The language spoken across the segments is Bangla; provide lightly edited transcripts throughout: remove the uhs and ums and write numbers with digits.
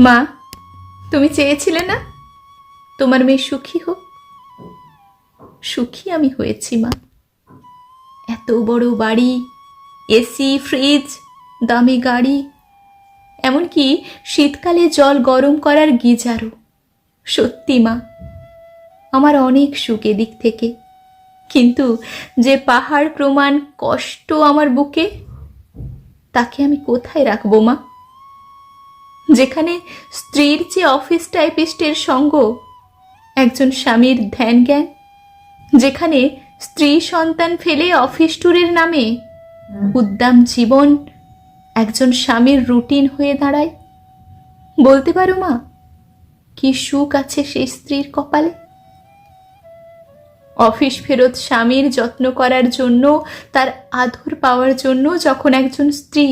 মা, তুমি চেয়েছিলে না তোমার মেয়ে সুখী হোক? সুখী আমি হয়েছি মা। এত বড় বাড়ি, এসি, ফ্রিজ, দামি গাড়ি, এমনকি শীতকালে জল গরম করার গিজারও। সত্যি মা, আমার অনেক সুখ এদিক থেকে। কিন্তু যে পাহাড় প্রমাণ কষ্ট আমার বুকে, তাকে আমি কোথায় রাখবো মা? যেখানে স্ত্রীর চেয়ে অফিস টাইপিস্টের সঙ্গ একজন স্বামীর ধ্যান জ্ঞান, যেখানে স্ত্রী সন্তান ফেলে অফিস ট্যুরের নামে উদ্দাম জীবন একজন স্বামীর রুটিন হয়ে দাঁড়ায়। বলতে পারো মা, কি সুখ আছে সেই স্ত্রীর কপালে? অফিস ফেরত স্বামীর যত্ন করার জন্য, তার আদর পাওয়ার জন্য যখন একজন স্ত্রী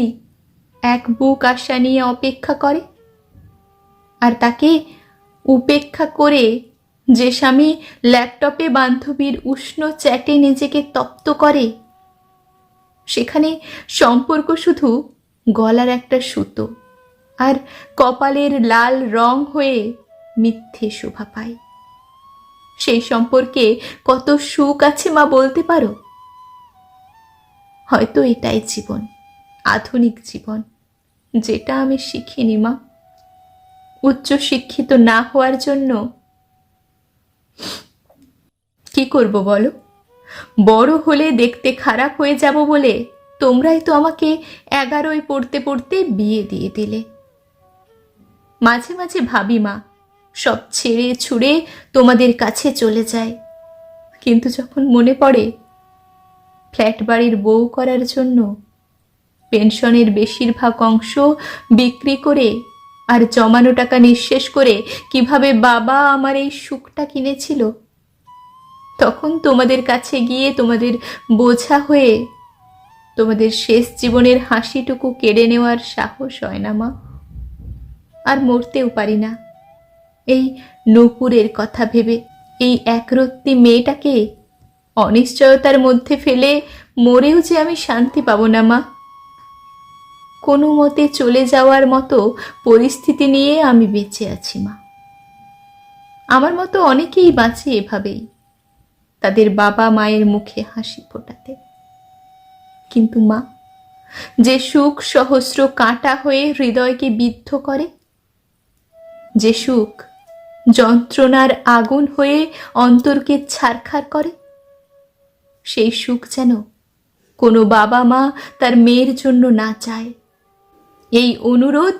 এক বুক আশা নিয়ে অপেক্ষা করে, আর তাকে উপেক্ষা করে যে স্বামী ল্যাপটপে বান্ধবীর উষ্ণ চ্যাটে নিজেকে তপ্ত করে, সেখানে সম্পর্ক শুধু গলার একটা সুতো আর কপালের লাল রং হয়ে মিথ্যে শোভা পায়। সেই সম্পর্কে কত সুখ আছে মা, বলতে পারো? হয়তো এটাই জীবন, আধুনিক জীবন, যেটা আমি শিখিনি মা। উচ্চ শিক্ষিত না হওয়ার জন্য কি করব বলো? বড় হলে দেখতে খারাপ হয়ে যাব বলে তোমরাই তো আমাকে 11য় পড়তে পড়তে বিয়ে দিয়ে দিলে। মাঝে মাঝে ভাবি মা, সব ছেড়ে ছুড়ে তোমাদের কাছে চলে যায়। কিন্তু যখন মনে পড়ে ফ্ল্যাট বাড়ির বউ করার জন্য পেনশনের বেশিরভাগ অংশ বিক্রি করে আর জমানো টাকা নিঃশেষ করে কিভাবে বাবা আমার এই সুখটা কিনেছিল, তখন তোমাদের কাছে গিয়ে তোমাদের বোঝা হয়ে তোমাদের শেষ জীবনের হাসিটুকু কেড়ে নেওয়ার সাহস হয় না মা। আর মরতেও পারি না এই নূপুরের কথা ভেবে। এই একরত্তি মেয়েটাকে অনিশ্চয়তার মধ্যে ফেলে মরেও যে আমি শান্তি পাবো না মা। কোনো মতে চলে যাওয়ার মতো পরিস্থিতি নিয়ে আমি বেঁচে আছি মা। আমার মতো অনেকেই বাঁচে এভাবেই, তাদের বাবা মায়ের মুখে হাসি ফোটাতে। কিন্তু মা, যে সুখ সহস্র কাঁটা হয়ে হৃদয়কে বিদ্ধ করে, যে সুখ যন্ত্রণার আগুন হয়ে অন্তরকে ছারখার করে, সেই সুখ যেন কোনো বাবা মা তার মেয়ের জন্য না চায়। এই অনুরোধ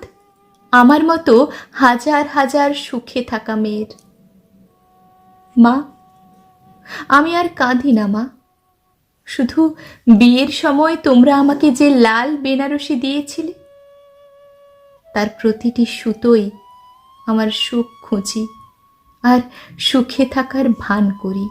আমার মতো হাজার হাজার সুখে থাকা মেয়ের। মা, আমি আর কাঁদি না মা। শুধু বিয়ের সময় তোমরা আমাকে যে লাল বেনারসি দিয়েছিলে, তার প্রতিটি সুতোই আমার সুখ খুঁজি আর সুখে থাকার ভান করি।